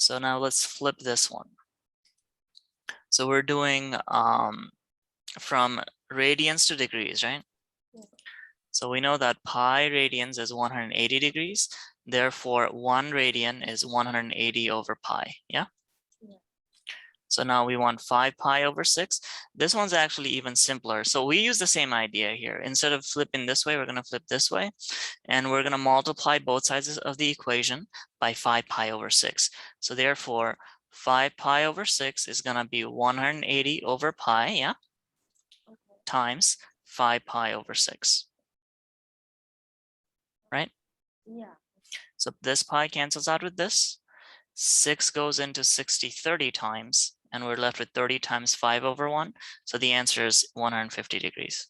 So now let's flip this one. So we're doing from radians to degrees, right? Yeah. So we know that pi radians is 180 degrees. Therefore, 1 radian is 180 over pi. Yeah. Yeah. So now we want 5 pi over 6. This one's actually even simpler. So we use the same idea here. Instead of flipping this way, we're going to flip this way. And we're going to multiply both sides of the equation by 5 pi over 6. So therefore, 5 pi over 6 is going to be 180 over pi, yeah, Okay. times 5 pi over 6. Right? Yeah. So this pi cancels out with this. 6 goes into 60 30 times, and we're left with 30 times 5 over 1. So the answer is 150 degrees.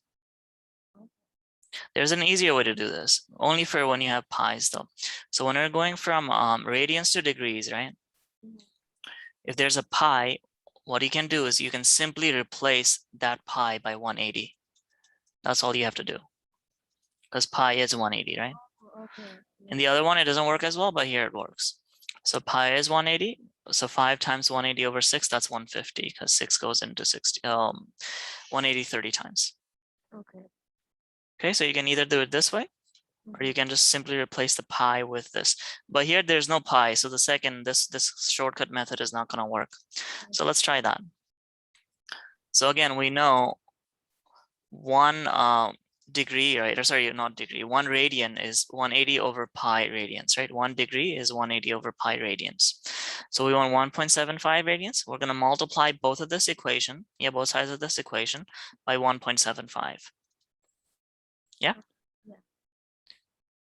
There's an easier way to do this, only for when you have pi's though. So when we're going from radians to degrees, right? Mhm. If there's a pi, what you can do is you can simply replace that pi by 180. That's all you have to do. Because pi is 180, right? Oh, okay. In the other one, it doesn't work as well, but here it works. So pi is 180. So 5 times 180 over 6, that's 150, because 6 goes into 60, 180 30 times. Okay. Okay, so you can either do it this way, or you can just simply replace the pi with this. But here there's no pi, so the second, this shortcut method is not going to work. So let's try that. So again, we know 1 degree, right? Or sorry, not degree. 1 radian is 180 over pi radians, right? 1 degree is 180 over pi radians. So we want 1.75 radians. We're going to multiply both of this equation, yeah, both sides of this equation by 1.75. Yeah. Yeah.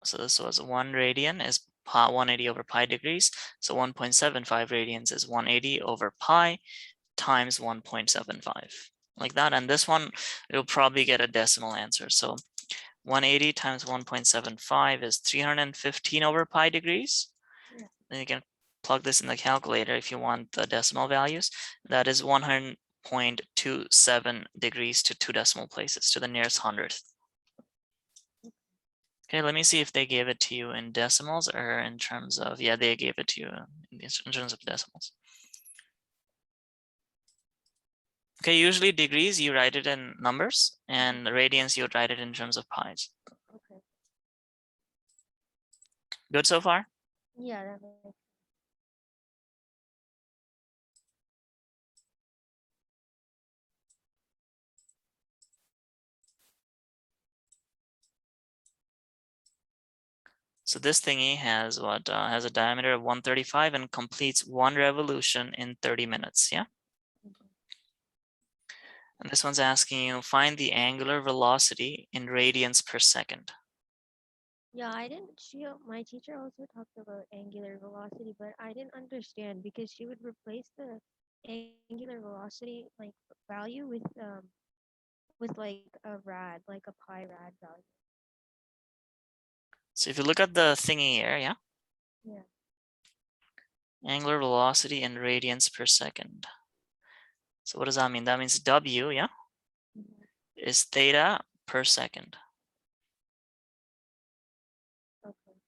So this was 1 radian is pi 180 over pi degrees. So 1.75 radians is 180 over pi times 1.75, like that. And this one, you'll probably get a decimal answer. So 180 times 1.75 is 315 over pi degrees. Yeah. Then you can plug this in the calculator if you want the decimal values. That is 100.27 degrees to 2 decimal places, to the nearest hundredth. Okay, let me see if they gave it to you in decimals or in terms of, yeah, they gave it to you in terms of decimals. Okay, usually degrees, you write it in numbers, and radians, you would write it in terms of pi's. Okay. Good so far? Yeah, that makes sense. So this thingy has what? Has a diameter of 135 and completes 1 revolution in 30 minutes, yeah? And this one's asking you, find the angular velocity in radians per second. Yeah, I didn't. My teacher also talked about angular velocity, but I didn't understand because she would replace the angular velocity like value with like a rad, like a pi rad value. So if you look at the thingy here, yeah? Yeah. Angular velocity in radians per second. So what does that mean? That means W, yeah, Mhm. is theta per second, Okay.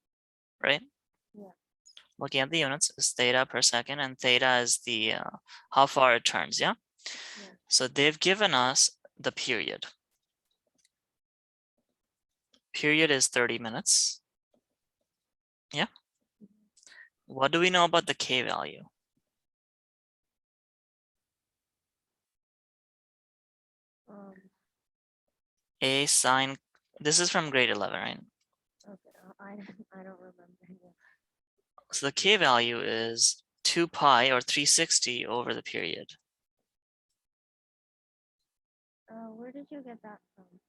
right? Yeah. Looking at the units, is theta per second, and theta is the how far it turns, yeah? Yeah. So they've given us the period. Period is 30 minutes. Yeah. What do we know about the K value? Um. A sine, this is from grade 11, right? Okay. I don't remember. Yeah. So the K value is 2 pi or 360 over the period. Where did you get that from?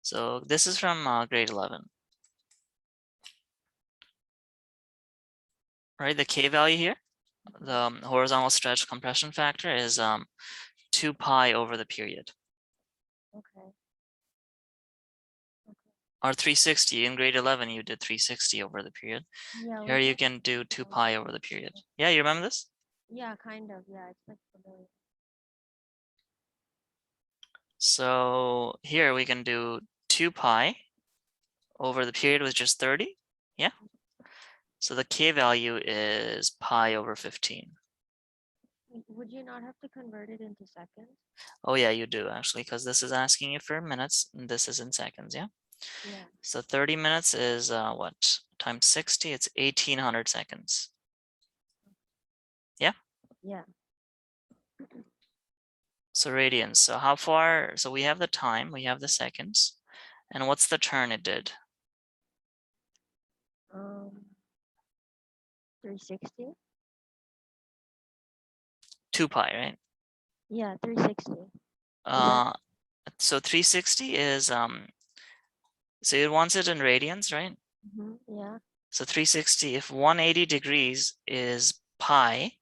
So this is from grade 11. Right, the K value here, the horizontal stretch compression factor is 2 pi over the period. Okay. Or 360. In grade 11, you did 360 over the period. Yeah. Here you can do 2 pi over the period. Yeah, you remember this? Yeah, kind of. Yeah, it's like familiar. So here we can do 2 pi over the period was just 30. Yeah. So the K value is pi over 15. Would you not have to convert it into seconds? Oh yeah, you do actually, because this is asking you for minutes and this is in seconds, yeah? Yeah. So 30 minutes is what? Times 60, it's 1800 seconds. Yeah? Yeah. So radians, so how far, so we have the time, we have the seconds, and what's the turn it did? 360. 2 pi, right? Yeah, 360. Uh, so 360 is, so it wants it in radians, right? Yeah. So 360, if 180 degrees is pi,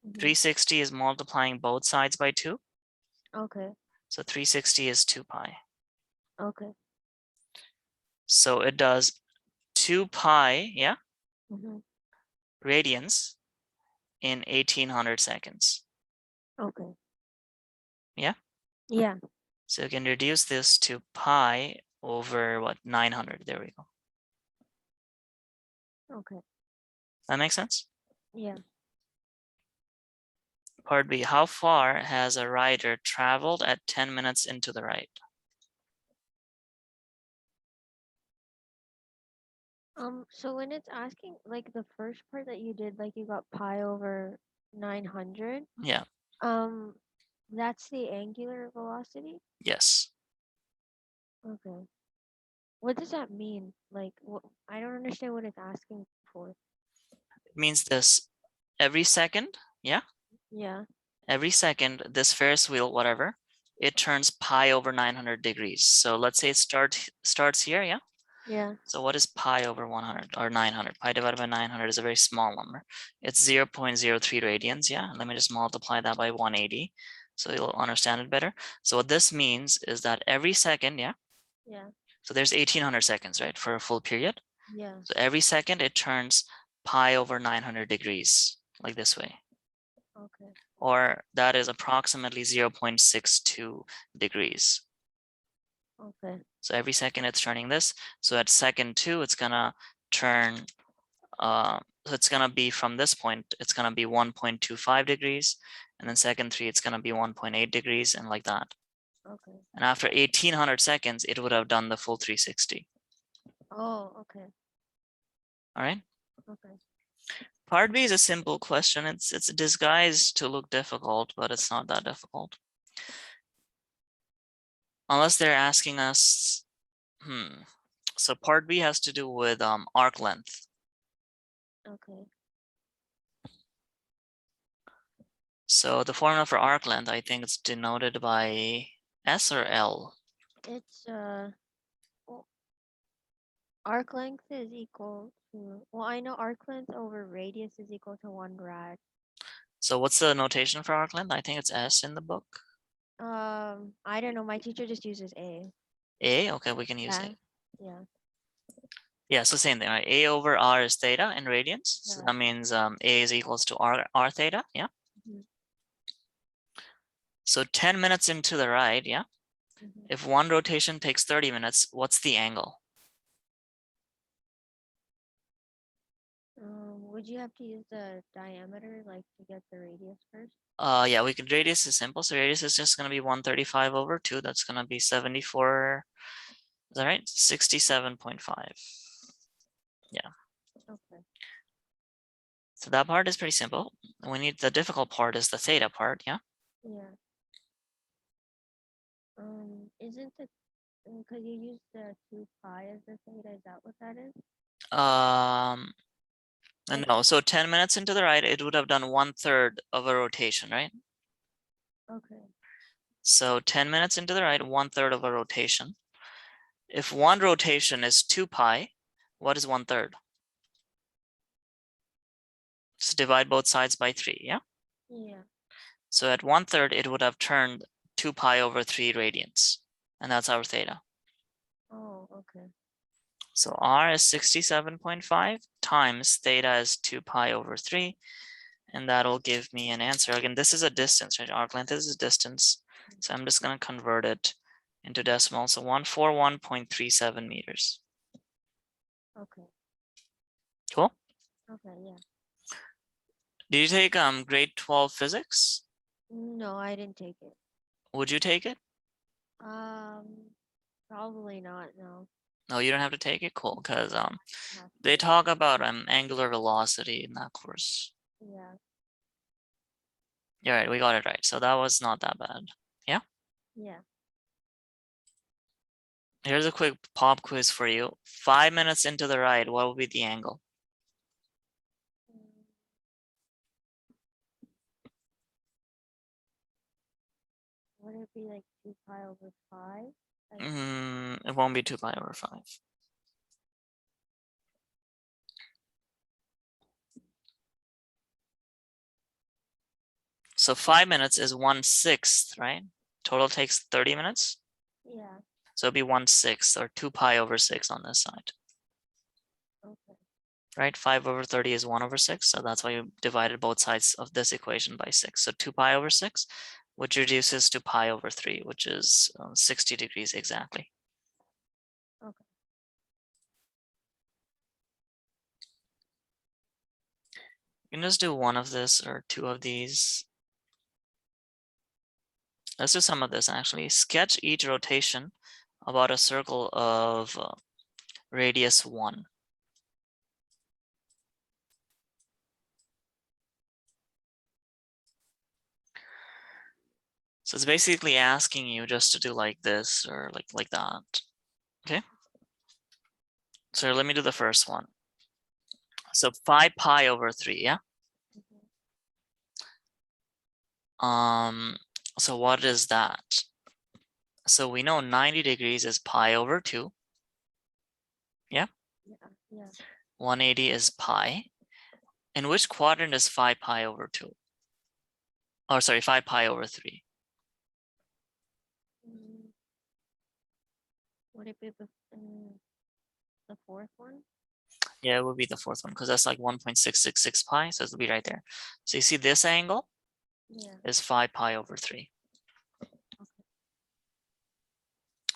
360 is multiplying both sides by 2. Okay. So 360 is 2 pi. Okay. So it does 2 pi, yeah, Mhm. radians in 1800 seconds. Okay. Yeah. Yeah. So you can reduce this to pi over what, 900. There we go. Okay. That makes sense? Yeah. Part B, how far has a rider traveled at 10 minutes into the right? So when it's asking like the first part that you did, like you got pi over 900, Yeah, that's the angular velocity? yes. Okay. What does that mean? Like, I don't understand what it's asking for. It means this every second, yeah, Yeah. every second, this Ferris wheel, whatever, it turns pi over 900 degrees. So let's say it starts here, yeah? Yeah. So what is pi over 100 or 900? Pi divided by 900 is a very small number. It's 0.03 radians, yeah? Let me just multiply that by 180 so you'll understand it better. So what this means is that every second, yeah? Yeah. So there's 1800 seconds, right, for a full period. Yeah. So every second it turns pi over 900 degrees, like this way. Okay. Or that is approximately 0.62 degrees. Okay. So every second it's turning this. So at second 2, it's gonna turn, so it's gonna be from this point, it's gonna be 1.25 degrees. And then second 3, it's gonna be 1.8 degrees and like that. Okay. And after 1800 seconds, it would have done the full 360. Oh, okay. All right. Okay. Part B is a simple question. It's disguised to look difficult, but it's not that difficult. Unless they're asking us, So part B has to do with arc length. Okay. So the formula for arc length, I think it's denoted by S or L. It's well, arc length is equal to, well, I know arc length over radius is equal to 1 rad. So what's the notation for arc length? I think it's S in the book. I don't know. My teacher just uses A. A, okay, we can use Yeah. A. Yeah. Yeah, so same thing, right? A over R is theta in radians. So Yeah. that means A is equals to R theta, yeah? Mhm. So 10 minutes into the ride, yeah? If one rotation takes 30 minutes, what's the angle? Would you have to use the diameter, like to get the radius first? Yeah, we could, radius is simple. So radius is just gonna be 135 over 2. That's gonna be 74, is that right? 67.5. Yeah. Okay. So that part is pretty simple. We need, the difficult part is the theta part, yeah? Yeah. Isn't it, because you use the 2 pi as the theta, is that what that is? Like, No, so 10 minutes into the ride, it would have done 1/3 of a rotation, right? okay. So 10 minutes into the ride, 1/3 of a rotation. If one rotation is 2 pi, what is 1/3? Just divide both sides by 3, yeah? Yeah. So at 1/3, it would have turned 2 pi over 3 radians. And that's our theta. Oh, okay. So R is 67.5 times theta is 2 pi over 3. And that'll give me an answer. Again, this is a distance, right? Arc length is a distance. So I'm just going to convert it into decimal. So 141.37 meters. Okay. Cool. Okay, yeah. Did you take grade 12 physics? No, I didn't take it. Would you take it? Probably not, no. No, you don't have to take it. Cool, because Have they to. talk about angular velocity in that course. Yeah. You're right, we got it right. So that was not that bad. Yeah. Yeah. Here's a quick pop quiz for you. 5 minutes into the ride, what will be the angle? Mm, Would it be like 2 pi over 5? It won't be 2 pi over 5. So 5 minutes is 1/6, right? Total takes 30 minutes. Yeah. So it'll be 1/6 or 2 pi over 6 on this side, Okay. right? 5 over 30 is 1 over 6. So that's why you divided both sides of this equation by 6. So 2 pi over 6, which reduces to pi over 3, which is 60 degrees exactly. Okay. You can just do one of this or two of these. Let's do some of this actually. Sketch each rotation about a circle of radius 1. So it's basically asking you just to do like this or like that. Okay. So let me do the first one. So 5 pi over 3, yeah? So what is that? So we know 90 degrees is pi over 2. Yeah? Yeah. Yeah. 180 is pi. In which quadrant is 5 pi over 2? Oh, sorry, 5 pi over 3. Mm, Would it be the fourth one? Yeah, it would be the fourth one because that's like 1.666 pi. So it'll be right there. So you see this angle Yeah. is 5 pi over 3. Okay.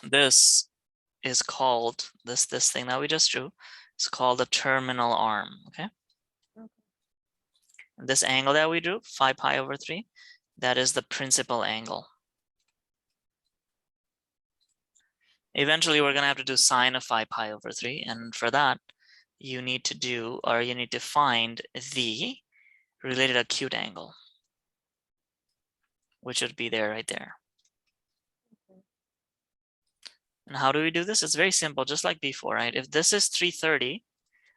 This is called, this thing that we just drew, is called the terminal arm, okay? Okay. And this angle that we drew, 5 pi over 3, that is the principal angle. Eventually, we're going to have to do sine of 5 pi over 3. And for that, you need to find the related acute angle, which would be there right there. Okay. And how do we do this? It's very simple, just like before, right? If this is 330,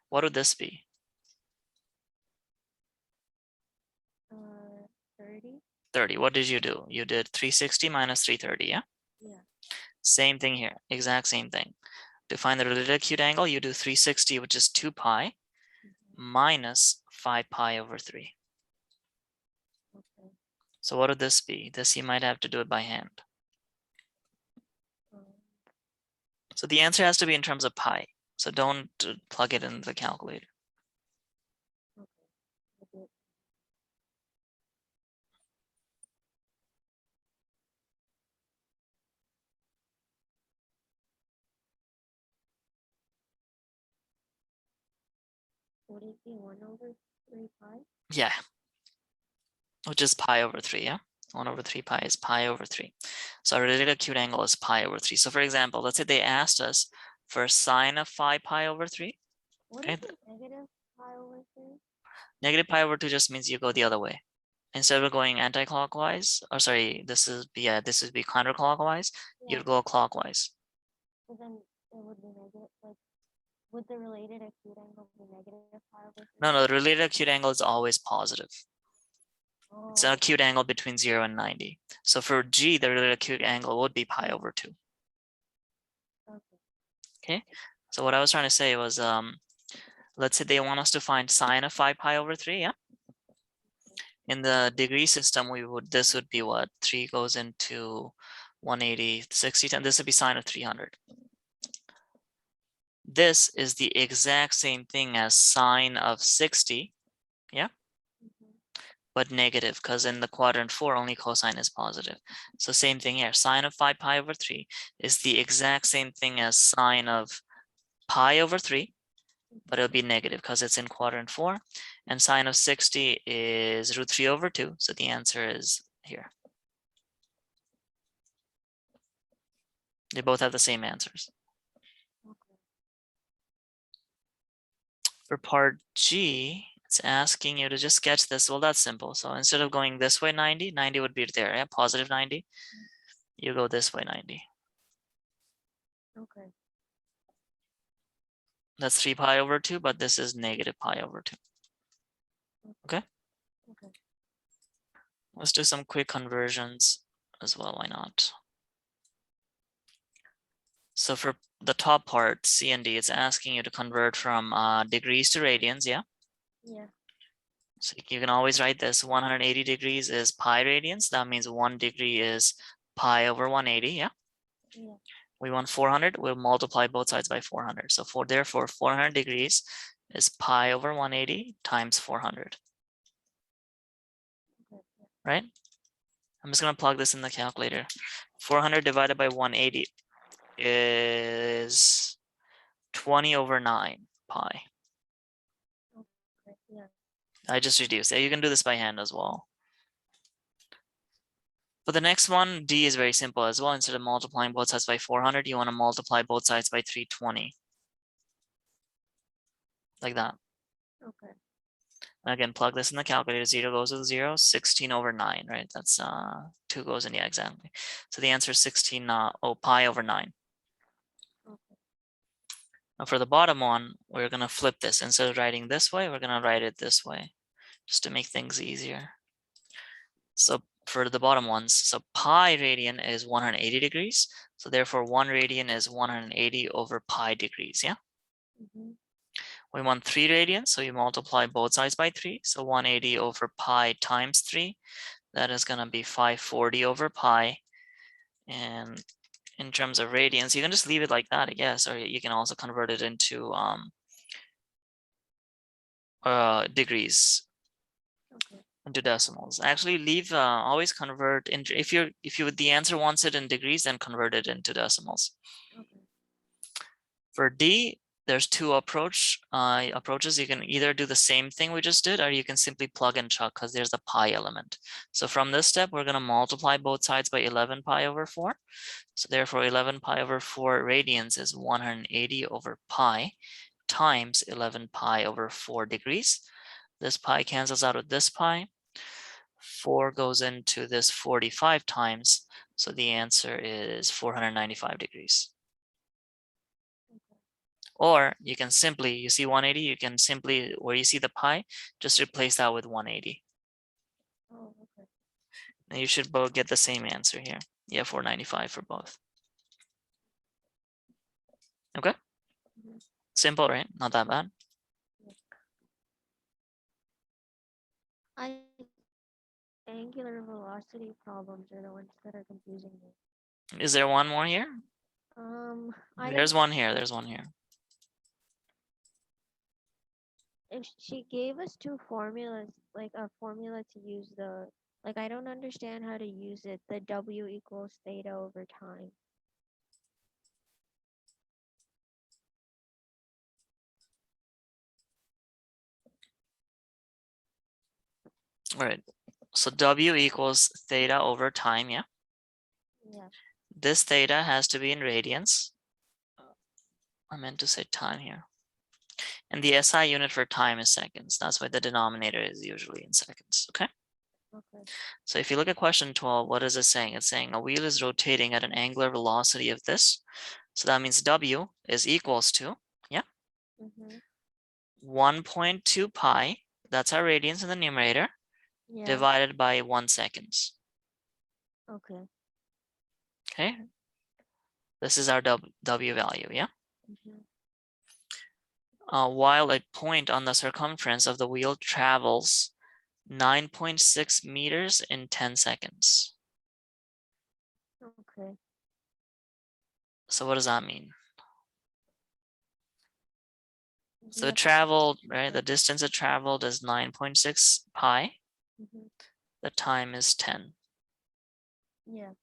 what would this be? 30? 30. What did you do? You did 360 minus 330, yeah? Yeah. Same thing here, exact same thing. To find the related acute angle, you do 360, which is 2 pi, minus 5 pi over 3. Okay. So what would this be? This you might have to do it by hand. Um, So the answer has to be in terms of pi. So don't plug it in the calculator. okay. 1 over 3 pi? Yeah, which is pi over 3, yeah? 1 over 3 pi is pi over 3. So our related acute angle is pi over 3. So for example, let's say they asked us for sine of 5 pi over 3. What Okay, is a negative pi over 3? negative pi over 2 just means you go the other way. Instead of going anti-clockwise, or sorry, this would be counterclockwise, Yeah. you'd go clockwise. So then it would be negative, like, would the related acute angle be negative pi over 3? No, the related acute angle is always positive. It's an Oh, acute angle between 0 and 90. So for G, the related acute angle would be pi over 2. okay. Okay, so what I was trying to say was, let's say they want us to find sine of 5 pi over 3, yeah? In the degree system, this would be what? 3 goes into 180, 60, 10. This would be sine of 300. This is the exact same thing as sine of 60, yeah? But negative, because in the quadrant 4, only cosine is positive. So same thing here, sine of 5 pi over 3 is the exact same thing as sine of pi over 3, but it'll be negative because it's in quadrant 4. And sine of 60 is √3/2. So the answer is here. They both have the same answers. For part G, it's asking you to just sketch this. Well, that's simple. So instead of going this way 90, 90 would be there, yeah, positive 90. You go this way 90. Okay. That's 3 pi/2, but this is negative pi/2. Okay. Okay. Let's do some quick conversions as well. Why not? So for the top part, C and D, it's asking you to convert from degrees to radians, yeah? Yeah. So you can always write this, 180 degrees is pi radians. That means 1 degree is pi/180, yeah? Yeah. We want 400, we'll multiply both sides by 400. So therefore 400 degrees is pi/180 times 400, Okay. right? I'm just gonna plug this in the calculator. 400 divided by 180 is 20/9 pi. Okay. Yeah. I just reduced it. You can do this by hand as well. But the next one, D, is very simple as well. Instead of multiplying both sides by 400, you want to multiply both sides by 320. Like that. Okay. And again, plug this in the calculator. 0 goes with 0, 16/9, right? That's 2 goes in, yeah, exactly. So the answer is 16, pi/9. Okay. Now for the bottom one, we're gonna flip this. Instead of writing this way, we're gonna write it this way, just to make things easier. So for the bottom ones, so pi radian is 180 degrees. So therefore 1 radian is 180 over pi degrees, yeah? Mm-hmm. We want 3 radians, so you multiply both sides by 3. So 180 over pi times 3, that is gonna be 540 over pi. And in terms of radians, you can just leave it like that, I guess, or you can also convert it into degrees, Okay. into decimals. Actually, leave always convert into, if the answer wants it in degrees, then convert it into decimals. Okay. For D, there's two approaches. You can either do the same thing we just did, or you can simply plug and chuck because there's a pi element. So from this step, we're going to multiply both sides by 11 pi/4. So therefore 11 pi/4 radians is 180 over pi times 11 pi/4 degrees. This pi cancels out with this pi. 4 goes into this 45 times. So the answer is 495 degrees. Or you can simply, you see 180, you can simply, where you see the pi, just replace that with 180. Oh, okay. And you should both get the same answer here. Yeah, 495 for both. Okay. Mhm. Simple, right? Not that bad. I angular velocity problems are the ones that are confusing me. Is there one more here? I There's don't. one here. There's one here. If she gave us two formulas, like a formula to use like I don't understand how to use it. The W equals theta over time. All right. So W equals theta over time, yeah? Yeah. This theta has to be in radians. I meant to say time here. And the SI unit for time is seconds. That's why the denominator is usually in seconds, okay? Okay. So if you look at question 12, what is it saying? It's saying a wheel is rotating at an angular velocity of this. So that means W is equals to, yeah, Mhm. 1.2 pi, that's our radians in the numerator, Yeah. divided by 1 seconds. Okay. Okay. This is our W value, yeah? Mhm. While a point on the circumference of the wheel travels 9.6 meters in 10 seconds. Okay. So what does that mean? So Yeah. it traveled, right? The distance it traveled is 9.6 pi. Mhm. The time is 10. Yeah.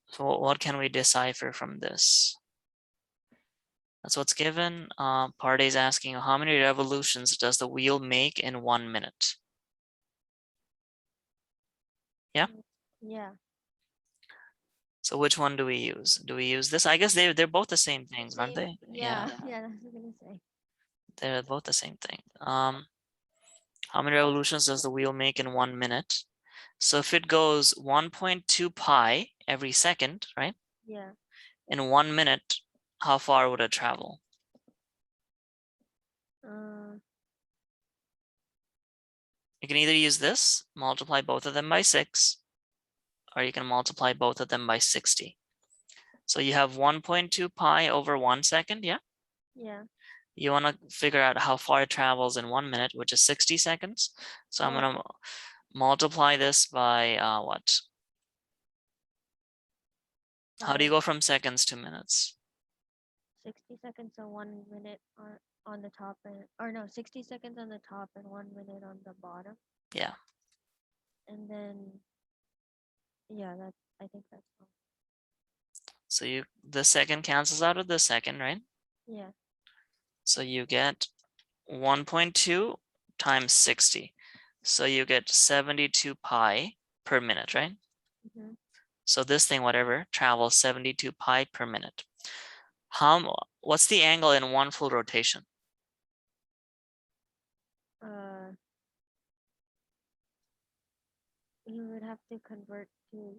So what can we decipher from this? That's what's given. Part A is asking how many revolutions does the wheel make in 1 minute? Yeah. Yeah. So which one do we use? Do we use this? I guess they're both the same things, aren't Same. they? Yeah. Yeah. That's what I was gonna say. They're both the same thing. How many revolutions does the wheel make in 1 minute? So if it goes 1.2 pi every second, right? Yeah. In 1 minute, how far would it travel? Uh. You can either use this, multiply both of them by 6, or you can multiply both of them by 60. So you have 1.2 pi over 1 second, yeah? Yeah. You want to figure out how far it travels in 1 minute, which is 60 seconds. So I'm going to multiply this by what? How do you go from seconds to minutes? 60 seconds and 1 minute on the top and or no 60 seconds on the top and 1 minute on the bottom. Yeah. And then yeah, I think that's all. So the second cancels out with the second, right? Yeah. So you get 1.2 times 60. So you get 72 pi per minute, right? Mm-hmm. So this thing, whatever, travels 72 pi per minute. What's the angle in one full rotation? You would have to convert to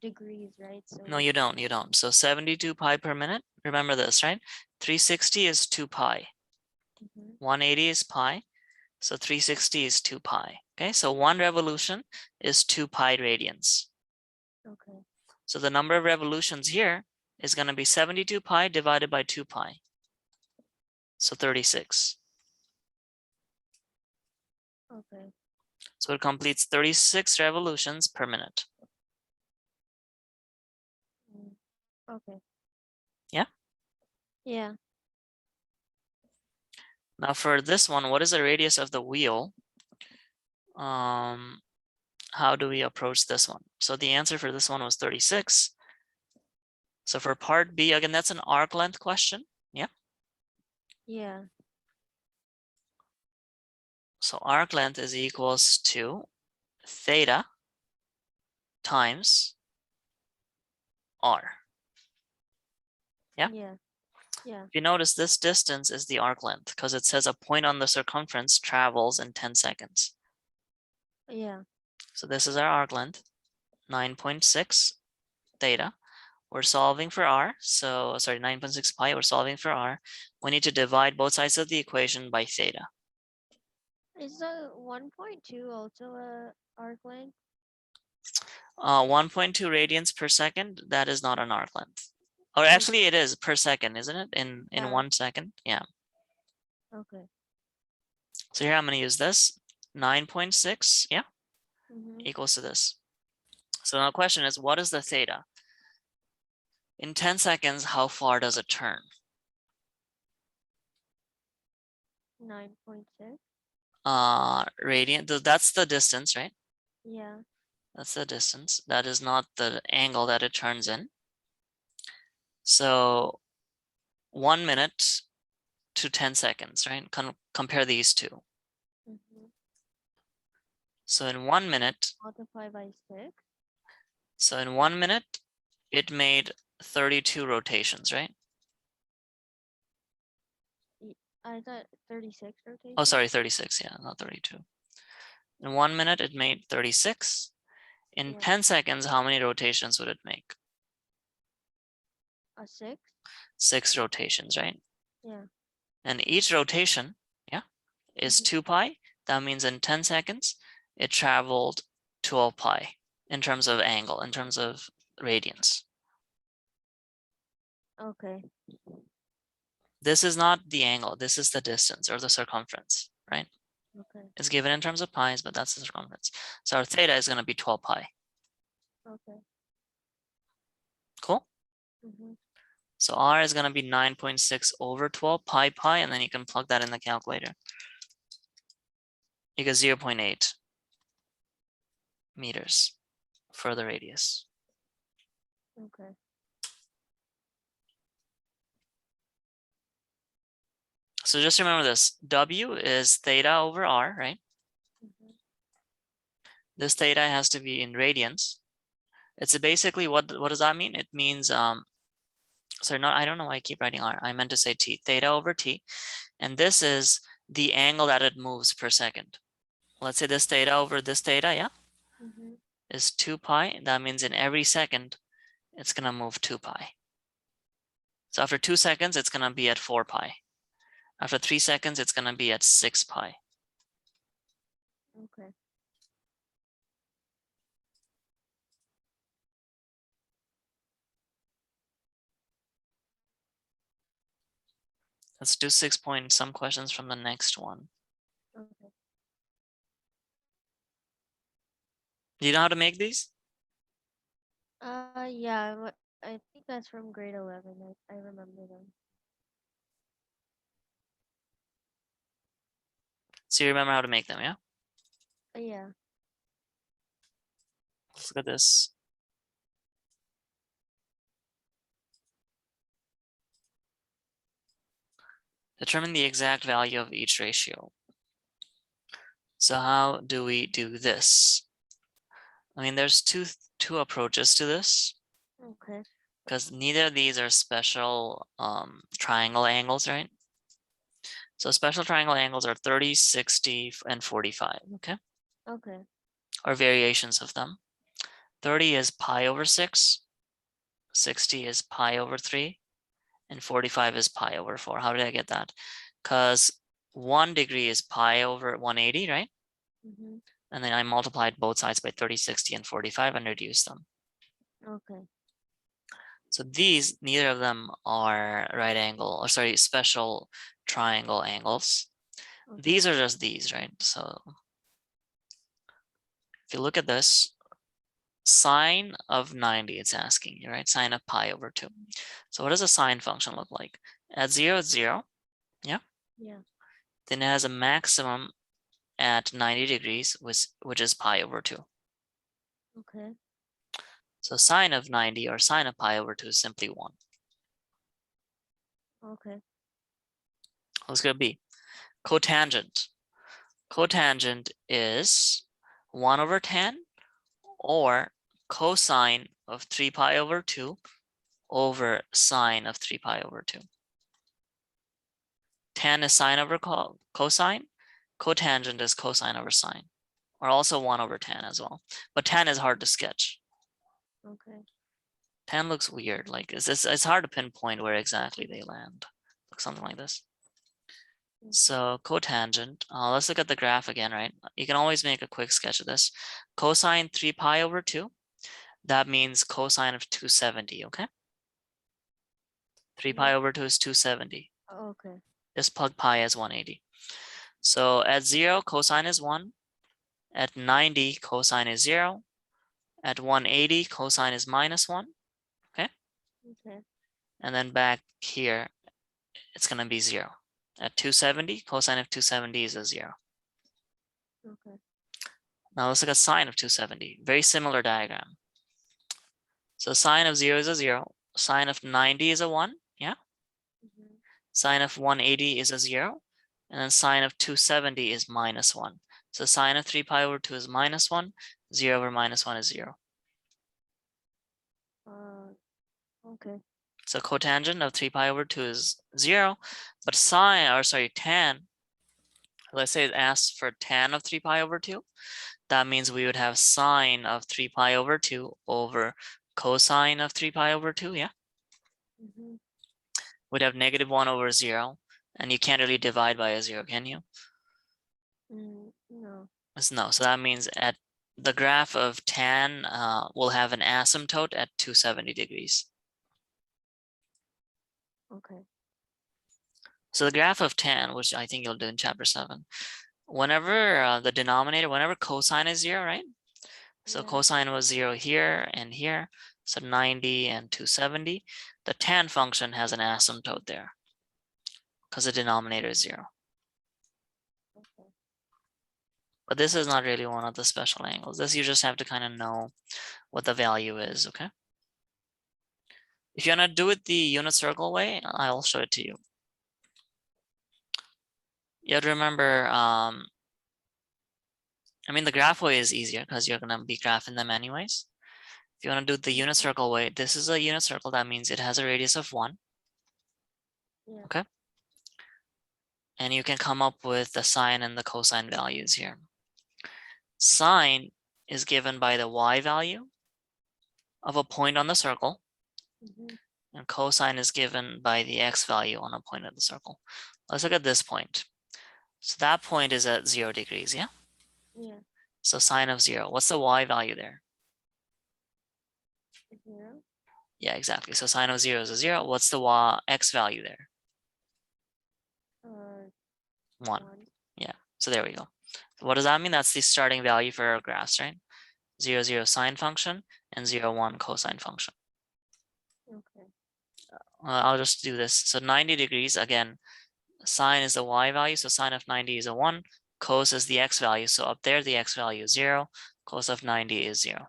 degrees, right? So No, you don't. You don't. So 72 pi per minute. Remember this, right? 360 is 2 pi. 180 is pi. So 360 is 2 pi. Okay, so one revolution is 2 pi radians. Okay. So the number of revolutions here is going to be 72 pi divided by 2 pi. So 36. Okay. So it completes 36 revolutions per minute. Okay. Yeah. Yeah. Now for this one, what is the radius of the wheel? How do we approach this one? So the answer for this one was 36. So for part B, again, that's an arc length question. Yeah. Yeah. So arc length is equals to theta times r. Yeah. Yeah. Yeah. If you notice, this distance is the arc length because it says a point on the circumference travels in 10 seconds. Yeah. So this is our arc length, 9.6 theta. We're solving for r. So sorry, 9.6 pi, we're solving for r. We need to divide both sides of the equation by theta. Is the 1.2 also a arc length? 1.2 radians per second, that is not an arc length. Or actually it is per second, isn't it? In 1 second, yeah. Okay. So here I'm going to use this, 9.6, yeah, Mm-hmm. equals to this. So now the question is, what is the theta? In 10 seconds, how far does it turn? 9.6. Radian, that's the distance, right? Yeah. That's the distance. That is not the angle that it turns in. So 1 minute to 10 seconds, right? Compare these two. Mm-hmm. So in 1 minute, Multiply by 6. so in 1 minute, it made 32 rotations, right? I thought 36 Oh, rotations. sorry, 36, yeah, not 32. In 1 minute, it made 36. In Yeah. 10 seconds, how many rotations would it make? A 6. 6 rotations, right? Yeah. And each rotation, yeah, is 2 pi. That means in 10 seconds, it traveled 12 pi in terms of angle, in terms of radians. Okay. This is not the angle. This is the distance or the circumference, right? Okay. It's given in terms of pi's, but that's the circumference. So our theta is going to be 12 pi. Okay. Cool. Mm-hmm. So r is going to be 9.6 over 12 pi, and then you can plug that in the calculator. You get 0.8 meters for the radius. Okay. So just remember this, W is theta over R, right? Mhm. This theta has to be in radians. It's basically, what does that mean? It means, sorry, not, I don't know why I keep writing R. I meant to say T, theta over T. And this is the angle that it moves per second. Let's say this theta over this theta, yeah, Mhm. is 2 pi. That means in every second, it's gonna move 2 pi. So after 2 seconds, it's gonna be at 4 pi. After 3 seconds, it's gonna be at 6 pi. Okay. Let's do 6 point some questions from the next one. Okay. Do you know how to make these? Yeah, I think that's from grade 11. I remember them. So you remember how to make them, yeah? Yeah. Let's look at this. Determine the exact value of each ratio. So how do we do this? I mean, there's two approaches to this, Okay. because neither of these are special triangle angles, right? So special triangle angles are 30, 60, and 45, okay? Okay. Or variations of them. 30 is pi over 6, 60 is pi over 3, and 45 is pi over 4. How did I get that? Because 1 degree is pi over 180, right? Mhm. And then I multiplied both sides by 30, 60, and 45 and reduced them. Okay. So these, neither of them are right angle, or sorry, special triangle angles. Okay. These are just these, right? So if you look at this, sine of 90, it's asking you, right? Sine of pi over 2. So what does a sine function look like? At 0, it's 0. Yeah. Yeah. Then it has a maximum at 90 degrees, which is pi over 2. Okay. So sine of 90 or sine of pi over 2 is simply 1. Okay. Let's go B. Cotangent. Cotangent is 1 over tan or cosine of 3 pi over 2 over sine of 3 pi over 2. Tan is sine over cosine. Cotangent is cosine over sine, or also 1 over tan as well. But tan is hard to sketch. Okay. Tan looks weird. Like it's hard to pinpoint where exactly they land. Looks something like this. So cotangent, let's look at the graph again, right? You can always make a quick sketch of this. Cosine 3 pi over 2, that means cosine of 270, okay? 3 pi Yeah. over 2 is 270. Okay. Just plug pi as 180. So at 0, cosine is 1. At 90, cosine is 0. At 180, cosine is minus 1, okay? Okay. And then back here, it's going to be 0. At 270, cosine of 270 is a 0. Okay. Now let's look at sine of 270. Very similar diagram. So sine of 0 is a 0. Sine of 90 is a 1. Yeah. Mhm. Sine of 180 is a 0. And then sine of 270 is minus 1. So sine of 3 pi over 2 is minus 1. 0 over minus 1 is 0. Okay. So cotangent of 3 pi over 2 is 0. But sine, or sorry, tan, let's say it asks for tan of 3 pi over 2. That means we would have sine of 3 pi over 2 over cosine of 3 pi over 2, yeah? Mhm. We'd have negative 1 over 0. And you can't really divide by a 0, can you? No. No, so that means at the graph of tan will have an asymptote at 270 degrees. Okay. So the graph of tan, which I think you'll do in chapter 7, whenever the denominator, whenever cosine is 0, right? So Yeah. cosine was 0 here and here, so 90 and 270. The tan function has an asymptote there because the denominator is 0. Okay. But this is not really one of the special angles. This you just have to kind of know what the value is, okay? If you want to do it the unit circle way, I'll show it to you. You have to remember, I mean, the graph way is easier because you're going to be graphing them anyways. If you want to do the unit circle way, this is a unit circle. That means it has a radius of 1. Yeah. Okay. And you can come up with the sine and the cosine values here. Sine is given by the y value of a point on the circle, Mm-hmm. and cosine is given by the x value on a point of the circle. Let's look at this point. So that point is at 0 degrees, yeah? Yeah. So sine of 0. What's the y value there? 0. Yeah, exactly. So sine of 0 is a 0. What's the x value there? 1. 1. Yeah, so there we go. So what does that mean? That's the starting value for our graphs, right? 0, 0 sine function and 0, 1 cosine function. Okay. I'll just do this. So 90 degrees, again, sine is the y value, so sine of 90 is a 1. Cos is the x value, so up there the x value is 0. Cos of 90 is 0.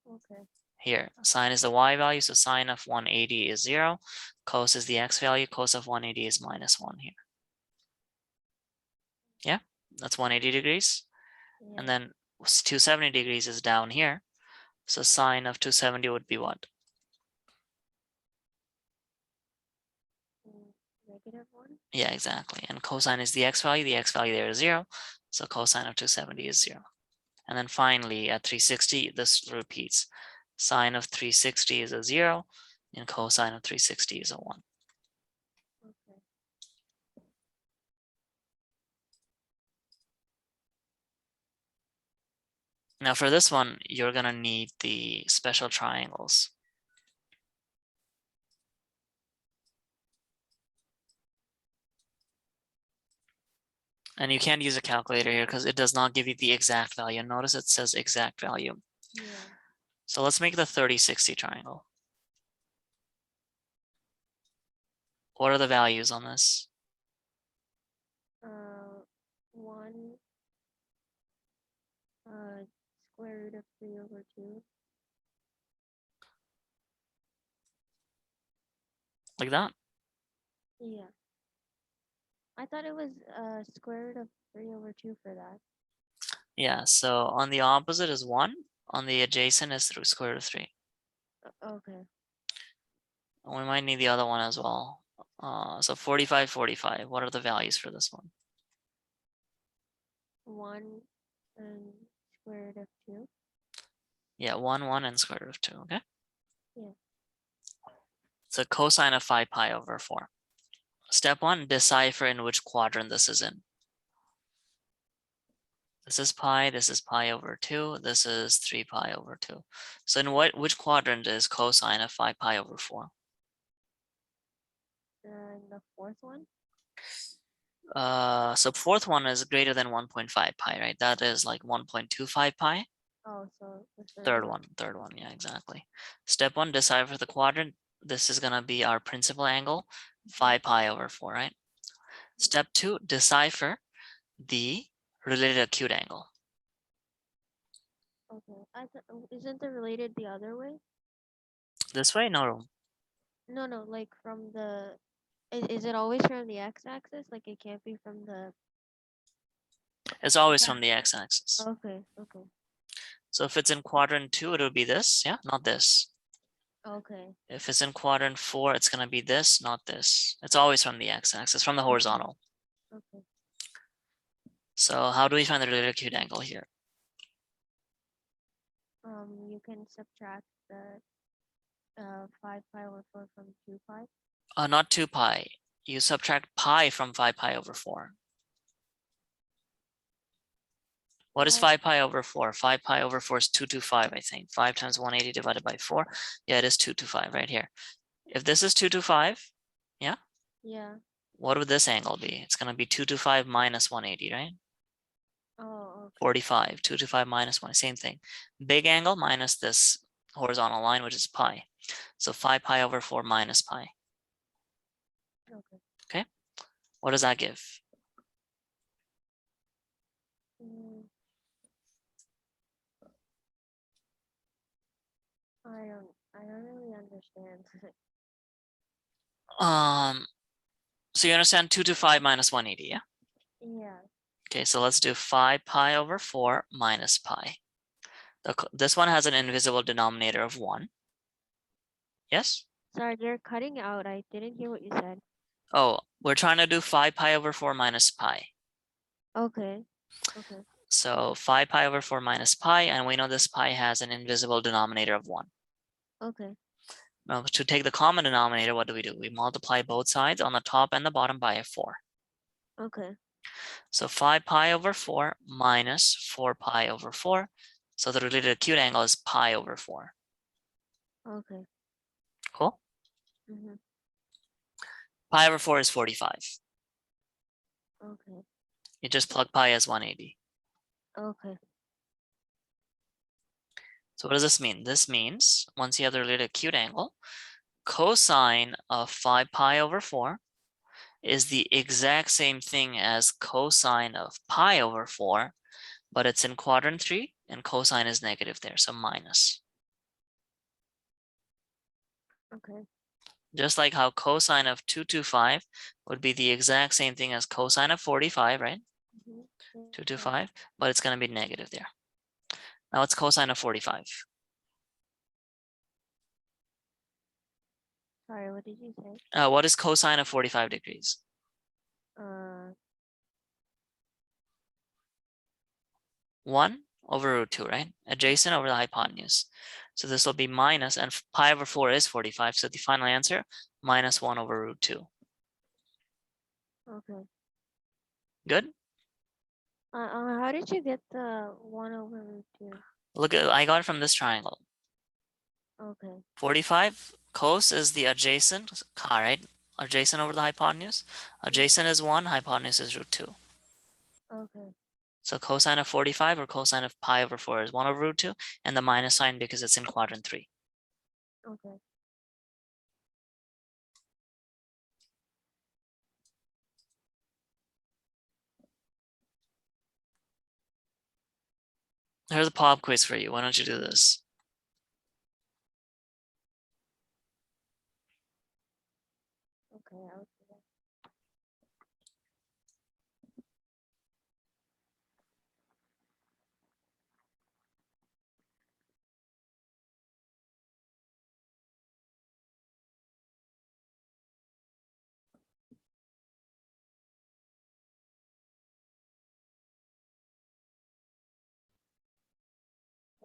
Okay. Here, sine is the y value, so sine of 180 is 0. Cos is the x value, cos of 180 is minus 1 here. Yeah, that's 180 degrees. Yeah. And then 270 degrees is down here. So sine of 270 would be what? -1. Yeah, exactly. And cosine is the x value. The x value there is 0. So cosine of 270 is 0. And then finally at 360, this repeats. Sine of 360 is a 0, and cosine of 360 is a 1. Okay. Now for this one, you're gonna need the special triangles. And you can't use a calculator here because it does not give you the exact value. Notice it says exact value. Yeah. So let's make the 30-60 triangle. What are the values on this? 1 square root of 3/2. Like that? Yeah. I thought it was square root of 3/2 for that. Yeah, so on the opposite is 1. On the adjacent is square root of 3. Okay. And we might need the other one as well. So 45, 45. What are the values for this one? 1 and square root of 2. Yeah, 1, 1, and square root of 2, okay? Yeah. So cosine of 5 pi over 4. Step 1, decipher in which quadrant this is in. This is pi over 2, this is 3 pi over 2. So in which quadrant is cosine of 5 pi over 4? And the fourth one? So fourth one is greater than 1.5 pi, right? That is like 1.25 pi. Oh, so the Third one, yeah, exactly. Step 1, decipher the quadrant. This is gonna be our principal angle, 5 pi over 4, right? Step 2, decipher the related acute angle. Okay. Isn't it related the other way? This way? No. No, no, like from the is it always from the x-axis? Like it can't be from the It's always from the x-axis. Okay, okay. So if it's in quadrant 2, it'll be this, yeah, not this. Okay. If it's in quadrant 4, it's gonna be this, not this. It's always from the x-axis, from the horizontal. Okay. So how do we find the related acute angle here? You can subtract the 5 pi over 4 from 2 pi. Not 2 pi. You subtract pi from 5 pi over 4. What is 5 pi over 4? 5 pi over 4 is 225, I think. 5 times 180 divided by 4. Yeah, it is 225 right here. If this is 225, yeah? Yeah. What would this angle be? It's going to be 225 minus 180, right? Oh, okay. 45. 225 minus 1, same thing. Big angle minus this horizontal line, which is pi. So 5 pi over 4 minus pi. Okay. Okay? What does that give? I don't really understand. So you understand 225 minus 180, yeah? Okay, so let's do 5 pi over 4 minus pi. This one has an invisible denominator of 1. Yes? Sorry, you're cutting out. I didn't hear what you said. Oh, we're trying to do 5 pi over 4 minus pi. Okay. Okay. So 5 pi over 4 minus pi, and we know this pi has an invisible denominator of 1. Okay. Now, to take the common denominator, what do? We multiply both sides on the top and the bottom by a 4. Okay. So 5 pi over 4 minus 4 pi over 4. So the related acute angle is pi over 4. Okay. Cool? Mm-hmm. Pi over 4 is 45. Okay. You just plug pi as 180. Okay. So what does this mean? This means once you have the related acute angle, cosine of 5 pi over 4 is the exact same thing as cosine of pi over 4, but it's in quadrant 3 and cosine is negative there, so minus. Okay. Just like how cosine of 225 would be the exact same thing as cosine of 45, right? Mm-hmm. 225, but it's going to be negative there. Now it's cosine of 45. Sorry, what did you say? What is cosine of 45 degrees? Uh, 1 over root 2, right? Adjacent over the hypotenuse. So this will be minus, and pi over 4 is 45. So the final answer, minus 1 over root 2. okay. Good? How did you get the 1 over root 2? Look at, I got it from this triangle. Okay. 45, cos is the adjacent, right? Adjacent over the hypotenuse. Adjacent is 1, hypotenuse is root 2. Okay. So cosine of 45 or cosine of pi over 4 is 1 over root 2, and the minus sign because it's in quadrant 3. Okay. Here's a pop quiz for you. Why don't you do this? Okay. I'll do that.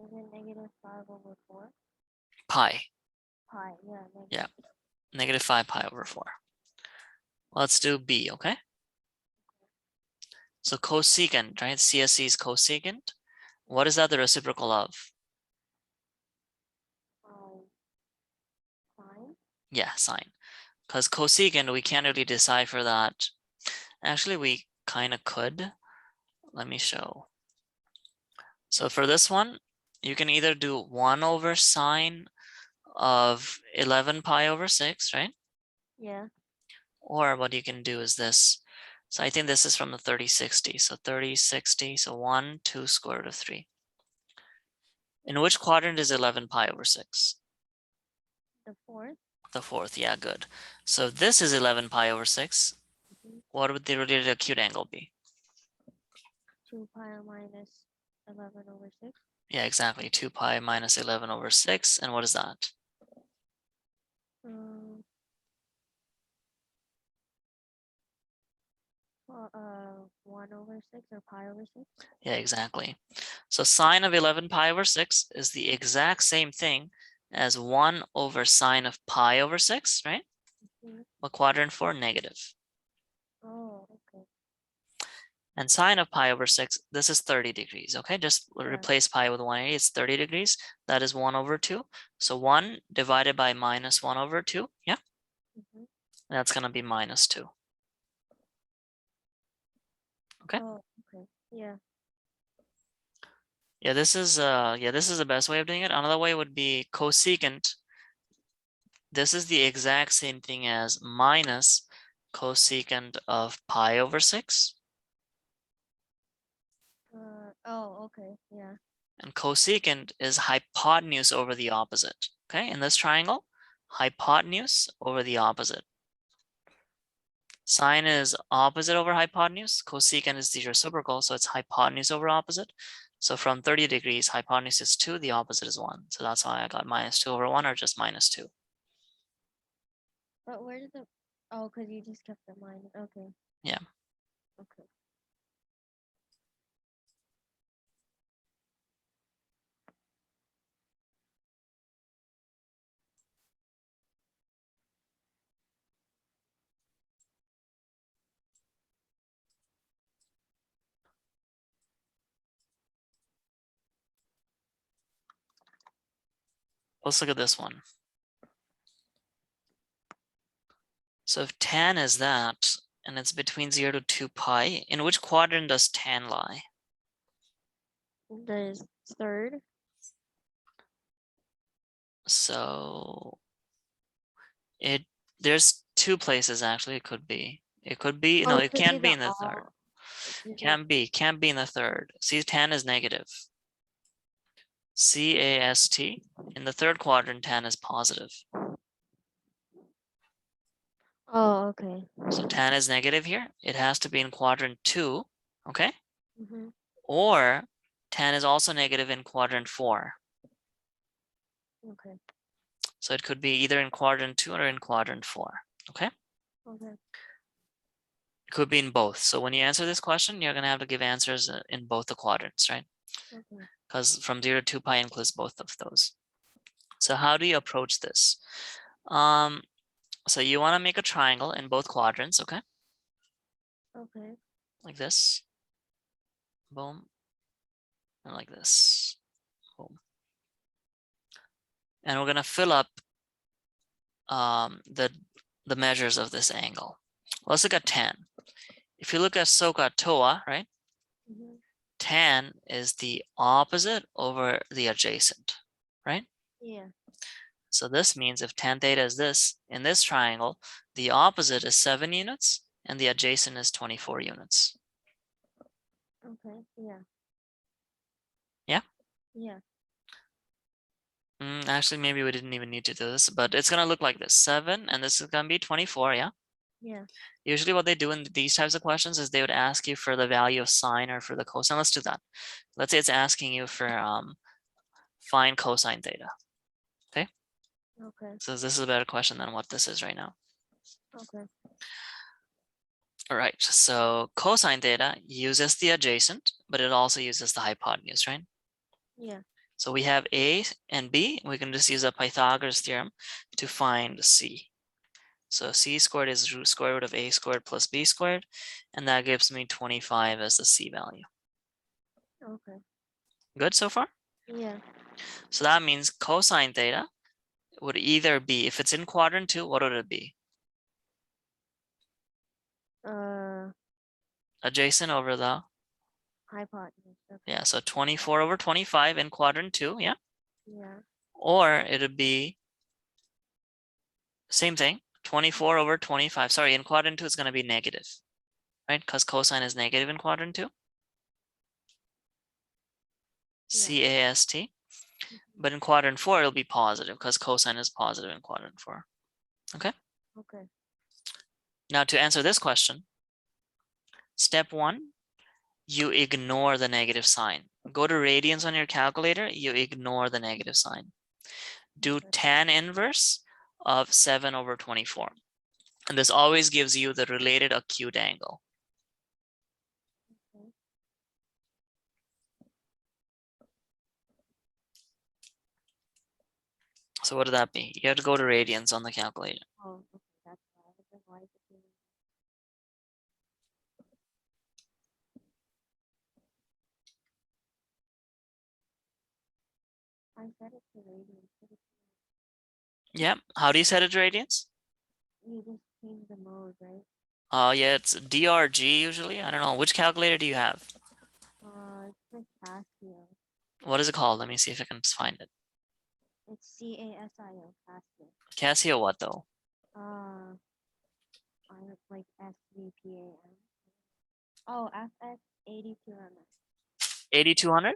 Is it negative 5 over 4? Pi. Pi. Yeah. Negative. Yeah. Negative 5 pi over 4. Let's do B, okay? So cosecant, right? CSC is cosecant. What is that the reciprocal of? Sine. Yeah, sine. Because cosecant, we can't really decipher that. Actually, we kind of could. Let me show. So for this one, you can either do 1 over sine of 11 pi over 6, right? Yeah. Or what you can do is this. So I think this is from the 3060. So 3060, so 1, 2 square root of 3. In which quadrant is 11 pi over 6? The 4th. The 4th, yeah, good. So if this is 11 pi over 6. Mm-hmm. What would the related acute angle be? 2 pi minus 11 over 6. Yeah, exactly. 2 pi minus 11 over 6. And what is that? Um, 1 over 6 or pi over 6. Yeah, exactly. So sine of 11 pi over 6 is the exact same thing as 1 over sine of pi over 6, right? Mm-hmm. What quadrant for? Negative. Oh, okay. And sine of pi over 6, this is 30 degrees, okay? Just Yeah. replace pi with 180, it's 30 degrees. That is 1 over 2. So 1 divided by minus 1 over 2, yeah? Mm-hmm. That's going to be minus 2. Okay? Oh, okay. Yeah. Yeah, this is the best way of doing it. Another way would be cosecant. This is the exact same thing as minus cosecant of pi over 6. Oh, okay. Yeah. And cosecant is hypotenuse over the opposite. Okay, in this triangle, hypotenuse over the opposite. Sine is opposite over hypotenuse. Cosecant is the reciprocal, so it's hypotenuse over opposite. So from 30 degrees, hypotenuse is 2, the opposite is 1. So that's why I got -2 over 1 or just -2. But where did the, oh, because you just kept the minus. Okay. Yeah. Okay. Let's look at this one. So if tan is that, and it's between 0 to 2 pi, in which quadrant does tan lie? The third. So there's 2 places actually it could be. It could be, no, Oh, it it could be can't be the in the third. all. Is it? Can't be in the third. See, tan is negative. CAST. In the third quadrant, tan is positive. Oh, okay. So tan is negative here. It has to be in quadrant 2, okay? Mm-hmm. Or tan is also negative in quadrant 4. Okay. So it could be either in quadrant 2 or in quadrant 4, okay? Okay. It could be in both. So when you answer this question, you're gonna have to give answers in both the quadrants, right? Okay. Because from 0 to 2 pi includes both of those. So how do you approach this? So you want to make a triangle in both quadrants, okay? Okay. Like this. Boom. And like this. Boom. And we're gonna fill up the measures of this angle. Let's look at tan. If you look at SOHCAHTOA, right? Mm-hmm. Tan is the opposite over the adjacent, right? Yeah. So this means if tan theta is this, in this triangle, the opposite is 7 units and the adjacent is 24 units. Okay. Yeah. Yeah? Yeah. Actually, maybe we didn't even need to do this, but it's gonna look like this, 7, and this is gonna be 24, yeah? Yeah. Usually what they do in these types of questions is they would ask you for the value of sine or for the cosine. Let's do that. Let's say it's asking you for find cosine theta. Okay, Okay. so this is a better question than what this is right now. Okay. All right, so cosine theta uses the adjacent, but it also uses the hypotenuse, right? Yeah. So we have A and B. We can just use a Pythagoras theorem to find C. So C squared is square root of A squared plus B squared, and that gives me 25 as the C value. Okay. Good so far? Yeah. So that means cosine theta would either be, if it's in quadrant 2, what would it be? Adjacent over the, Hypotenuse. Okay. yeah, so 24 over 25 in quadrant 2, yeah? Yeah. Or it would be, same thing, 24 over 25. Sorry, in quadrant 2, it's going to be negative, right? Because cosine is negative in quadrant 2. Yeah. CAST. But in quadrant 4, it'll be positive because cosine is positive in quadrant 4. Okay? Okay. Now to answer this question, step 1, you ignore the negative sign. Go to radians on your calculator, you ignore the negative sign. Do Okay. tan inverse of 7 over 24. And this always gives you the related acute angle. Okay. So what would that be? You have to go to radians on the calculator. Oh, okay. That's why. Then why is it doing that? I set it to radians. Yep. How do you set it to radians? You just change the mode, right? Yeah, it's DRG usually. I don't know. Which calculator do you have? It's for Casio. What is it called? Let me see if I can find it. It's CASIO, Casio. Casio what though? I like SVPAM. Oh, FX 82MS. 8200?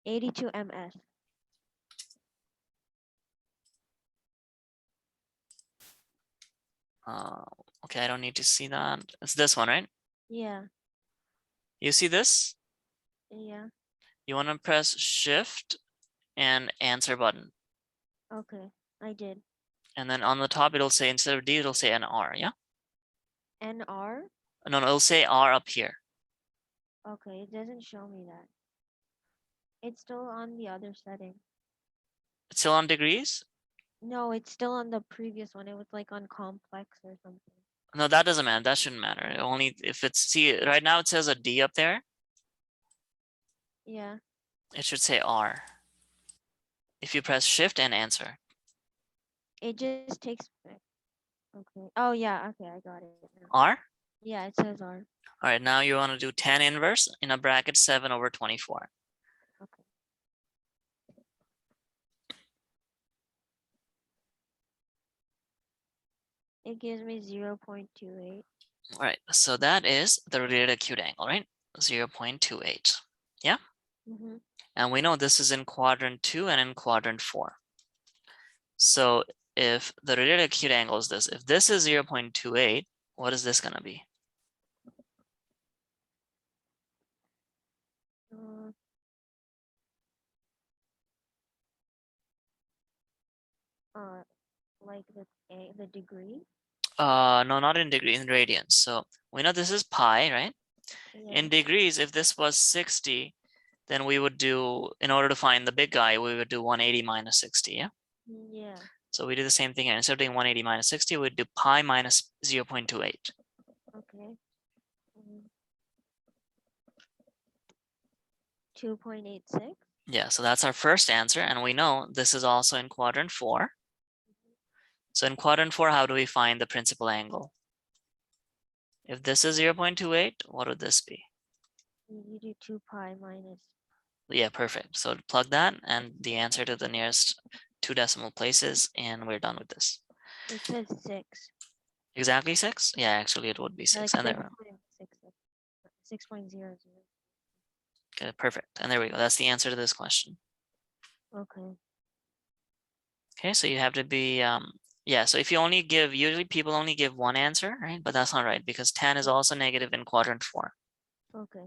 82MS. Okay, I don't need to see that. It's this one, right? Yeah. You see this? Yeah. You want to press shift and answer button. Okay. I did. And then on the top, it'll say, instead of D, it'll say an R, yeah? NR? No, it'll say R up here. Okay, it doesn't show me that. It's still on the other setting. It's still on degrees? No, it's still on the previous one. It was like on complex or something. No, that doesn't matter. That shouldn't matter. Only if it's, see, right now it says a D up there. Yeah. It should say R. If you press shift and answer. It just takes. Okay. Oh yeah. Okay, I got it now. R? Yeah, it says R. All right, now you want to do tan inverse in a bracket 7/24. Okay. It gives me 0.28. All right, so that is the related acute angle, right? 0.28. Yeah. Mm-hmm. And we know this is in quadrant 2 and in quadrant 4. So if the related acute angle is this, if this is 0.28, what is this going to be? Uh, like the degree. No, not in degree, in radians. So we know this is pi, right? Yeah. In degrees, if this was 60, then we would do, in order to find the big guy, we would do 180 minus 60, yeah? Yeah. So we do the same thing here. Instead of doing 180 minus 60, we'd do pi minus 0.28. Okay. 2.86. Yeah, so that's our first answer. And we know this is also in quadrant 4. So in quadrant 4, how do we find the principal angle? If this is 0.28, what would this be? You do 2 pi minus. Yeah, perfect. So plug that and the answer to the nearest 2 decimal places, and we're done with this. It says 6. Exactly 6? Yeah, actually it would be 6. Like And there, 6.00. okay, perfect. And there we go. That's the answer to this question. Okay. Okay, so you have to be, yeah, so if you only give, usually people only give one answer, right? But that's not right because tan is also negative in quadrant 4. Okay.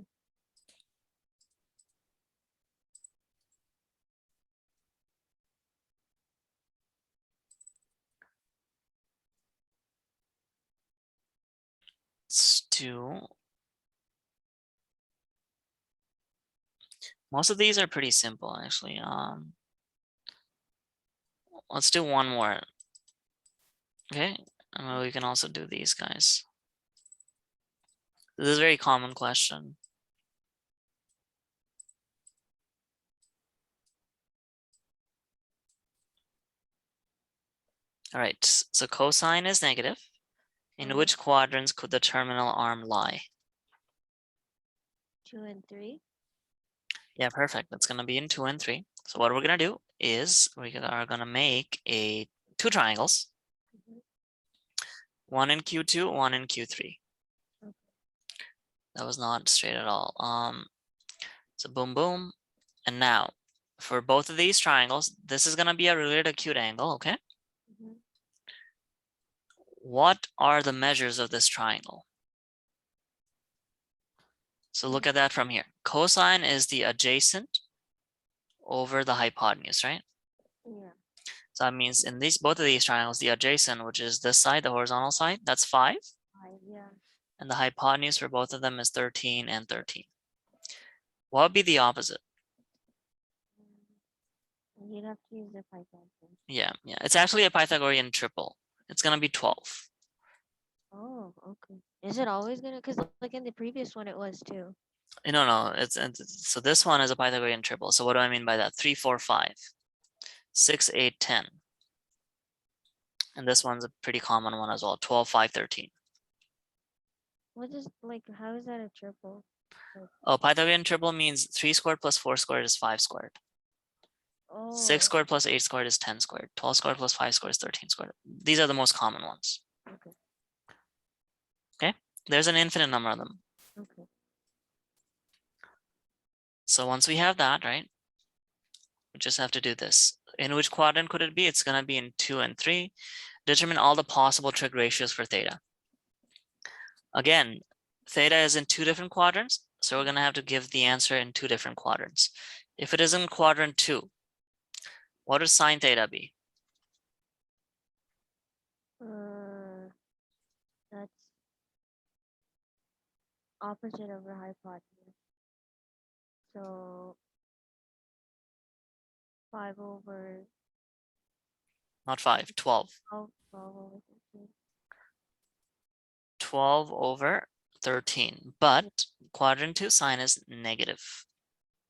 Let's do, most of these are pretty simple actually. Let's do one more. Okay, and we can also do these guys. This is a very common question. All right, so cosine is negative. In which quadrants could the terminal arm lie? 2 and 3. Yeah, perfect. That's gonna be in 2 and 3. So what we're gonna do is we are gonna make two triangles. One in Q2, one in Q3. Okay. That was not straight at all. So boom, boom. And now for both of these triangles, this is gonna be a related acute angle, okay? What are the measures of this triangle? So look at that from here. Cosine is the adjacent over the hypotenuse, right? Yeah. So that means in both of these triangles, the adjacent, which is this side, the horizontal side, that's 5. 5. Yeah. And the hypotenuse for both of them is 13 and 13. What would be the opposite? You'd have to use the Python. Yeah, it's actually a Pythagorean triple. It's gonna be 12. Oh, okay. Is it always gonna? Cause like in the previous one, it was too. No, so this one is a Pythagorean triple. So what do I mean by that? 3, 4, 5, 6, 8, 10. And this one's a pretty common one as well. 12, 5, 13. What is like? How is that a triple? Oh, Pythagorean triple means 3 squared plus 4 squared is 5 squared. 6 Oh. squared plus 8 squared is 10 squared. 12 squared plus 5 squared is 13 squared. These are the most common ones. Okay. Okay, there's an infinite number of them. Okay. So once we have that, right, we just have to do this. In which quadrant could it be? It's going to be in 2 and 3. Determine all the possible trig ratios for theta. Again, theta is in two different quadrants, so we're going to have to give the answer in two different quadrants. If it is in quadrant 2, what would sine theta be? That's opposite over hypotenuse. So 5 over Not 5, 12. 12, 12 over 13. 12 over 13. But quadrant 2 sine is negative.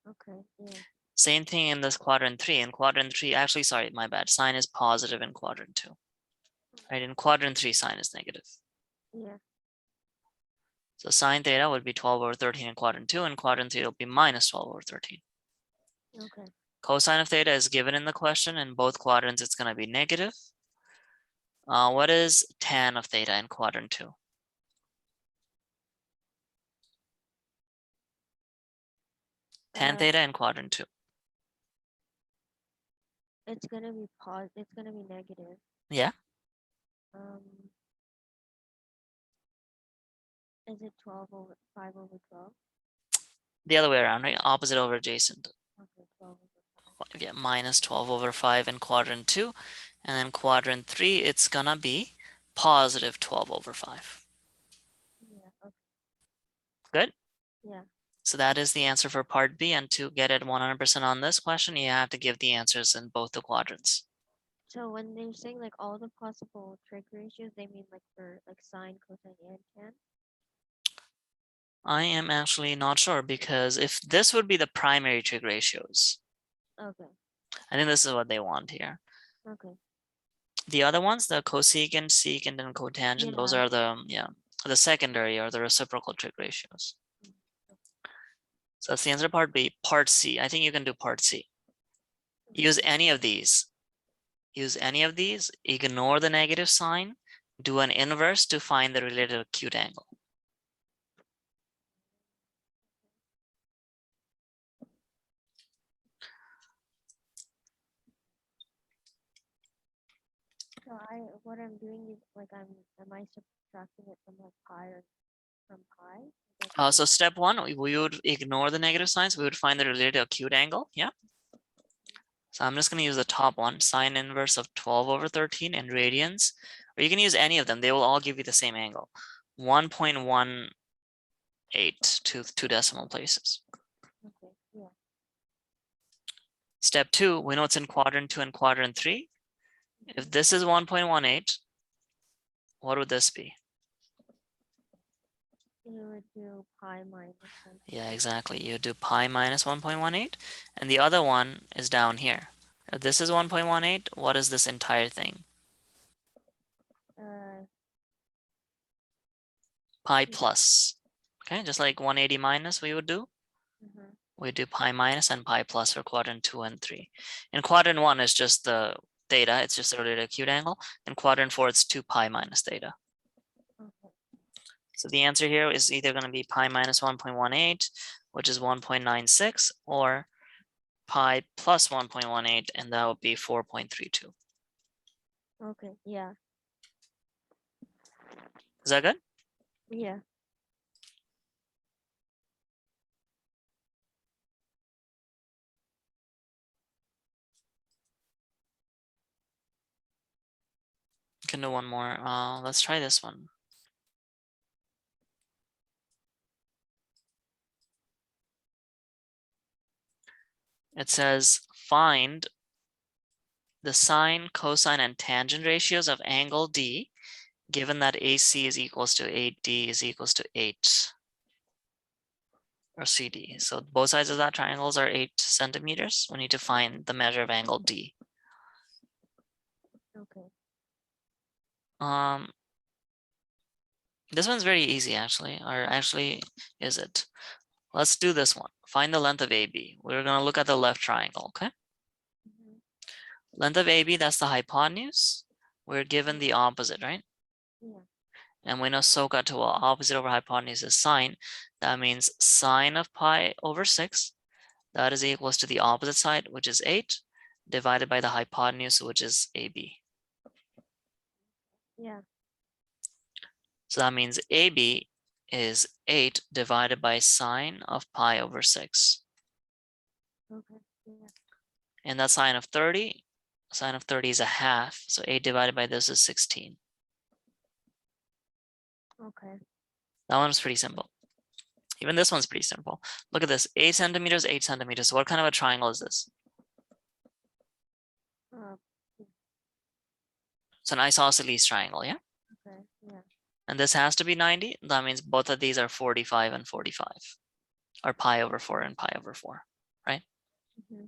Okay, yeah. Same thing in this quadrant 3. In quadrant 3, actually, sorry, my bad. Sine is positive in quadrant 2. Right, in quadrant 3, sine is negative. Yeah. So sine theta would be 12 over 13 in quadrant 2, and quadrant 3 will be minus 12 over 13. Okay. Cosine of theta is given in the question. In both quadrants, it's going to be negative. What is tan of theta in quadrant 2? Tan theta in quadrant 2. It's gonna be it's gonna be negative. Yeah. Is it 5 over 12? The other way around, right? Opposite over adjacent. Okay, 12 over 5. Yeah, minus 12 over 5 in quadrant 2. And then quadrant 3, it's gonna be positive 12 over 5. Yeah, okay. Good? Yeah. So that is the answer for part B. And to get it 100% on this question, you have to give the answers in both the quadrants. So when they're saying like all the possible trig ratios, they mean like for like sine, cosine, and tan? I am actually not sure, because if this would be the primary trig ratios, Okay. I think this is what they want here. Okay. The other ones, the cosecant, secant, and cotangent, those Yeah. are the secondary or the reciprocal trig ratios. So that's the answer to part B. Part C, I think you can do part C. Use any of these. Use any of these, ignore the negative sign, do an inverse to find the related acute angle. So what I'm doing is like am I subtracting it from like pi or from pi? So step 1, we would ignore the negative signs. We would find the related acute angle. Yeah. So I'm just going to use the top one, sine inverse of 12 over 13 in radians, or you can use any of them. They will all give you the same angle, 1.18 to 2 decimal places. Okay. Yeah. Step 2, we know it's in quadrant 2 and quadrant 3. If this is 1.18, what would this be? You would do pi minus 1. Yeah, exactly. You do pi minus 1.18, and the other one is down here. If this is 1.18, what is this entire thing? Pi plus. Okay, just like 180 minus we would do. We do pi minus and pi plus for quadrant 2 and 3. In quadrant 1 is just the theta, it's just the related acute angle. In quadrant 4, it's 2 pi minus theta. Okay. So the answer here is either going to be pi minus 1.18, which is 1.96, or pi plus 1.18, and that would be 4.32. Okay. Yeah. Is that good? Yeah. Can do one more. Let's try this one. It says find the sine, cosine, and tangent ratios of angle D, given that AC is equals to 8D is equals to 8, or CD. So both sides of that triangles are 8 centimeters. We need to find the measure of angle D. Okay. This one's very easy actually, or actually is it? Let's do this one. Find the length of AB. We're gonna look at the left triangle, okay? Length of AB, that's the hypotenuse. We're given the opposite, right? Yeah. And we know SOHCAHTOA, opposite over hypotenuse is sine. That means sine of pi over 6. That is equals to the opposite side, which is 8, divided by the hypotenuse, which is AB. Yeah. So that means AB is 8 divided by sine of pi over 6. Okay. Yeah. And that sine of 30 is a half. So 8 divided by this is 16. Okay. That one's pretty simple. Even this one's pretty simple. Look at this, 8 centimeters, 8 centimeters. So what kind of a triangle is this? Uh, It's an isosceles triangle, yeah? okay. Yeah. And this has to be 90. That means both of these are 45 and 45. Or pi over 4 and pi over 4, right? Mm-hmm.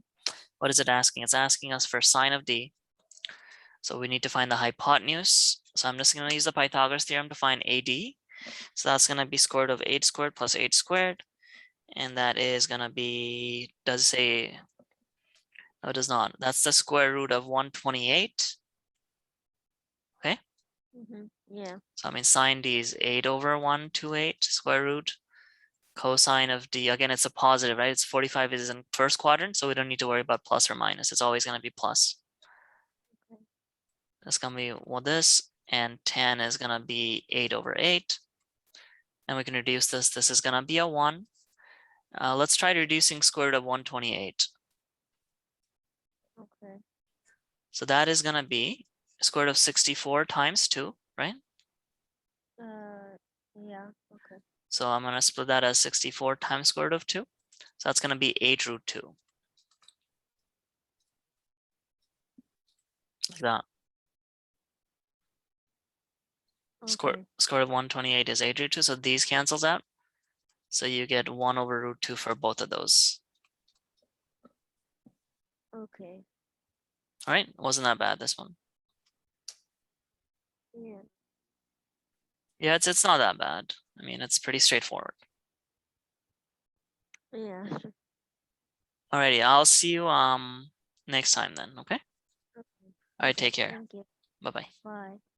What is it asking? It's asking us for sine of d. So we need to find the hypotenuse. So I'm just going to use the Pythagoras theorem to find AD. So that's going to be square root of 8 squared plus 8 squared. And that is going to be, does it say, no, it does not. That's the square root of 128. Okay. Mm-hmm. Yeah. So I mean sine d is 8 over 128 square root. Cosine of d, again, it's a positive, right? It's 45 is in first quadrant, so we don't need to worry about plus or minus. It's always going to be plus. Okay. That's going to be well, this, and tan is going to be 8 over 8. And we can reduce this. This is going to be a 1. Let's try reducing square root of 128. Okay. So that is going to be square root of 64 times 2, right? Yeah. Okay. So I'm going to split that as 64 times square root of 2. So that's going to be 8 root 2. Like that. Square Okay. root of 128 is 8 root 2. So these cancels out. So you get 1 over root 2 for both of those. Okay. All right. Wasn't that bad, this one. Yeah. Yeah, it's not that bad. I mean, it's pretty straightforward. Yeah. Alrighty, I'll see you next time then, okay? Okay. All right, Okay. take care. Thank you. Bye-bye. Bye.